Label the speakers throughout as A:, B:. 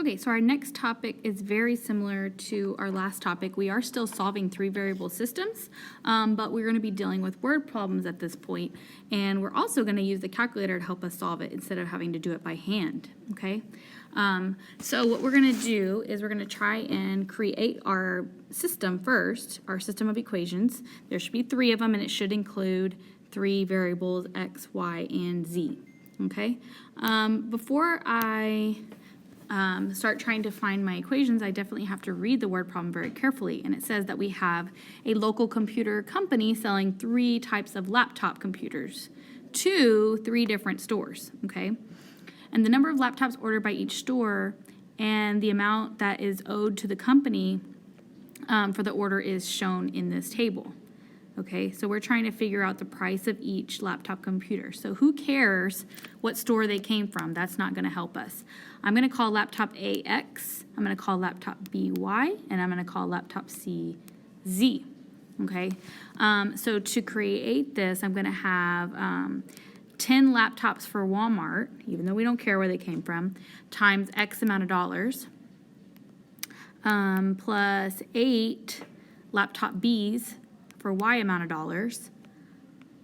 A: Okay, so our next topic is very similar to our last topic. We are still solving three variable systems, but we're going to be dealing with word problems at this point, and we're also going to use the calculator to help us solve it instead of having to do it by hand, okay? So what we're going to do is we're going to try and create our system first, our system of equations. There should be three of them, and it should include three variables, x, y, and z, okay? Before I start trying to find my equations, I definitely have to read the word problem very carefully. And it says that we have a local computer company selling 3 types of laptop computers to 3 different stores, okay? And the number of laptops ordered by each store and the amount that is owed to the company for the order is shown in this table. Okay, so we're trying to figure out the price of each laptop computer. So who cares what store they came from? That's not going to help us. I'm going to call laptop A X, I'm going to call laptop B Y, and I'm going to call laptop C Z. Okay, so to create this, I'm going to have 10 laptops for Walmart, even though we don't care where they came from, times X amount of dollars, plus 8 laptop Bs for Y amount of dollars,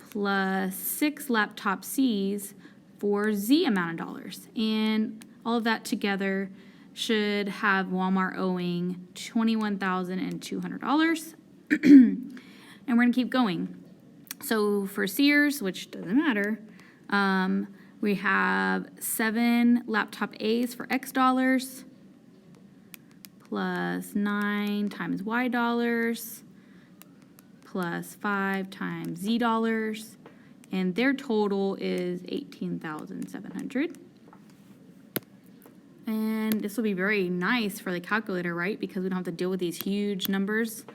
A: plus 6 laptop Cs for Z amount of dollars. And all of that together should have Walmart owing $21,200. And we're going to keep going. So for Sears, which doesn't matter, we have 7 laptop A's for X dollars, plus 9 times Y dollars, plus 5 times Z dollars, and their total is $18,700. And this will be very nice for the calculator, right? Because we don't have to deal with these huge numbers.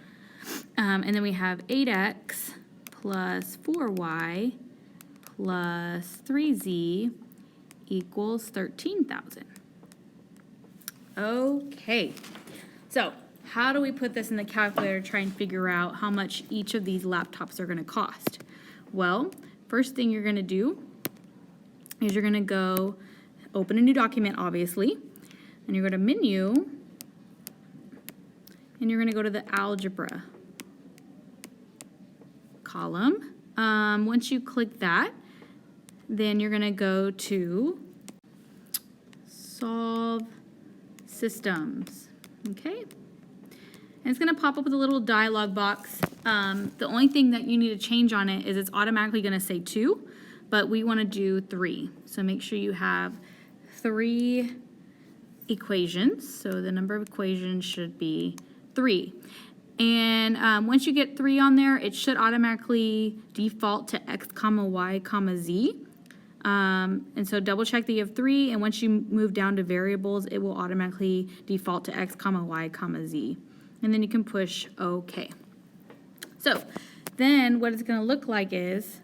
A: And then we have 8x plus 4y plus 3z equals 13,000. Okay, so how do we put this in the calculator to try and figure out how much each of these laptops are going to cost? Well, first thing you're going to do is you're going to go open a new document, obviously, and you're going to menu, and you're going to go to the algebra column. Once you click that, then you're going to go to solve systems, okay? And it's going to pop up with a little dialog box. The only thing that you need to change on it is it's automatically going to say 2, but we want to do 3. So make sure you have 3 equations. So the number of equations should be 3. And once you get 3 on there, it should automatically default to x, comma, y, comma, z. And so double check that you have 3, and once you move down to variables, it will automatically default to x, comma, y, comma, z. And then you can push OK. So then what it's going to look like is,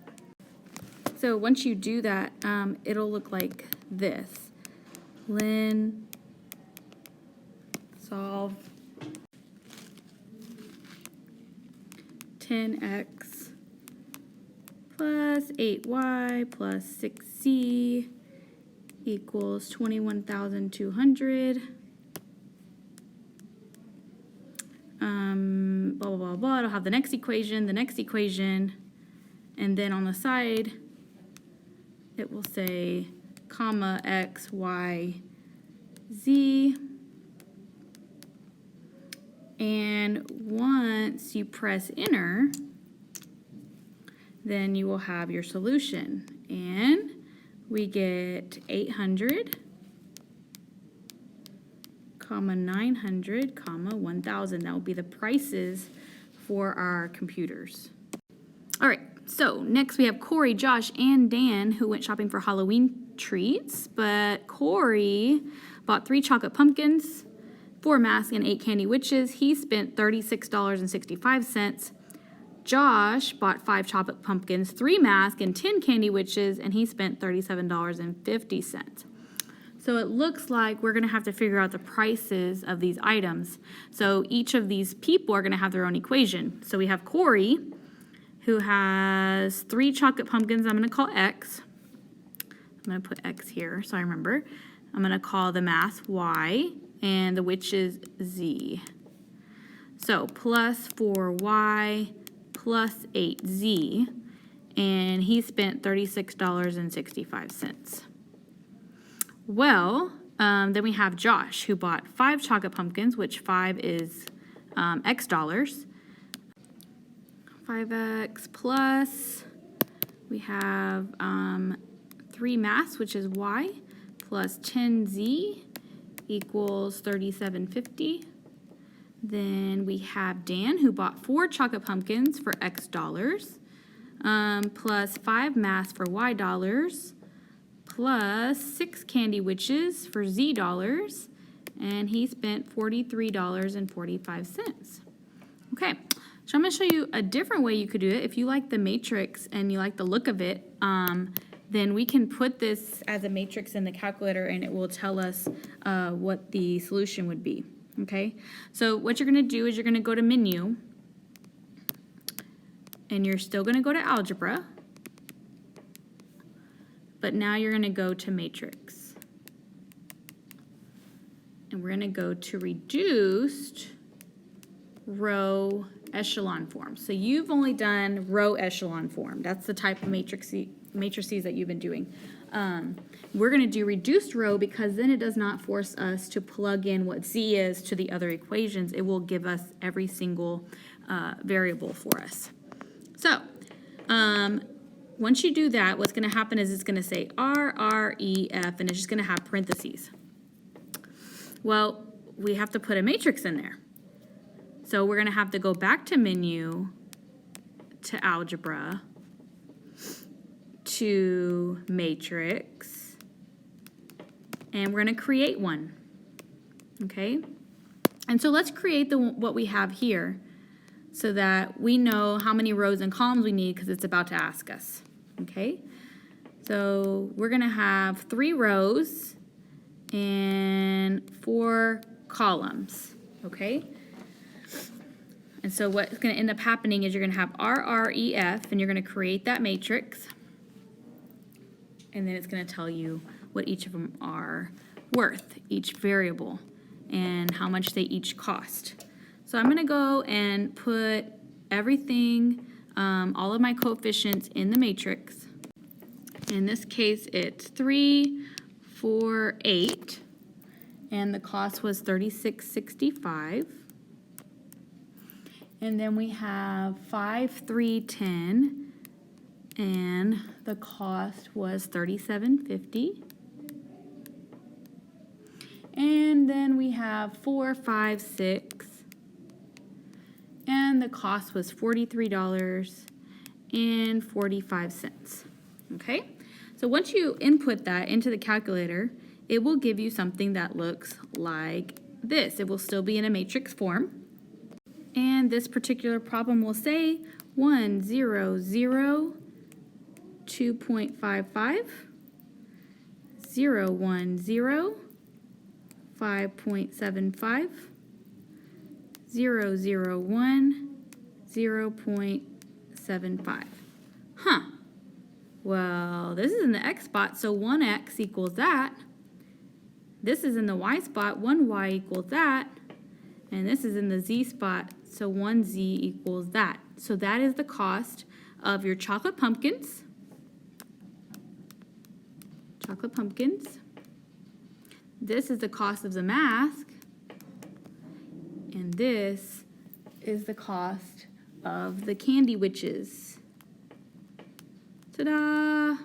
A: so once you do that, it'll look like this. Lin solve 10x plus 8y plus 6z equals 21,200. Blah, blah, blah, blah. It'll have the next equation, and then on the side, it will say, comma, x, y, z. And once you press enter, then you will have your solution. And we get 800, comma 900, comma 1,000. That will be the prices for our computers. All right, so next we have Corey, Josh, and Dan who went shopping for Halloween treats, but Corey bought 3 chocolate pumpkins, 4 masks, and 8 candy witches. He spent $36.65. Josh bought 5 chocolate pumpkins, 3 masks, and 10 candy witches, and he spent $37.50. So it looks like we're going to have to figure out the prices of these items. So each of these people are going to have their own equation. So we have Corey, who has 3 chocolate pumpkins. I'm going to call X. I'm going to put X here so I remember. I'm going to call the mass Y, and the witch is Z. So plus 4y plus 8z, and he spent $36.65. Well, then we have Josh, who bought 5 chocolate pumpkins, which 5 is X dollars. 5X plus, we have 3 mass, which is Y, plus 10Z equals $37.50. Then we have Dan, who bought 4 chocolate pumpkins for X dollars, plus 5 mass for Y dollars, plus 6 candy witches for Z dollars, and he spent $43.45. Okay, so I'm going to show you a different way you could do it. If you like the matrix and you like the look of it, then we can put this as a matrix in the calculator and it will tell us what the solution would be. Okay, so what you're going to do is you're going to go to menu, and you're still going to go to algebra, but now you're going to go to matrix. And we're going to go to reduced row echelon form. So you've only done row echelon form. That's the type of matrices that you've been doing. We're going to do reduced row because then it does not force us to plug in what Z is to the other equations. It will give us every single variable for us. So once you do that, what's going to happen is it's going to say R, R, E, F, and it's just going to have parentheses. Well, we have to put a matrix in there. So we're going to have to go back to menu, to algebra, to matrix, and we're going to create one. Okay? And so let's create what we have here so that we know how many rows and columns we need because it's about to ask us. Okay? So we're going to have 3 rows and 4 columns. Okay? And so what's going to end up happening is you're going to have R, R, E, F, and you're going to create that matrix. And then it's going to tell you what each of them are worth, each variable, and how much they each cost. So I'm going to go and put everything, all of my coefficients in the matrix. In this case, it's 3, 4, 8, and the cost was $36.65. And then we have 5, 3, 10, and the cost was $37.50. And then we have 4, 5, 6, and the cost was $43.45. Okay? So once you input that into the calculator, it will give you something that looks like this. It will still be in a matrix form. And this particular problem will say 1, 0, 0, 2.55, 0, 1, 0, 5.75, 0, 0, 1, 0.75. Huh. Well, this is in the X spot, so 1X equals that. This is in the Y spot, 1Y equals that. And this is in the Z spot, so 1Z equals that. So that is the cost of your chocolate pumpkins. Chocolate pumpkins. This is the cost of the mask. And this is the cost of the candy witches. Ta-da!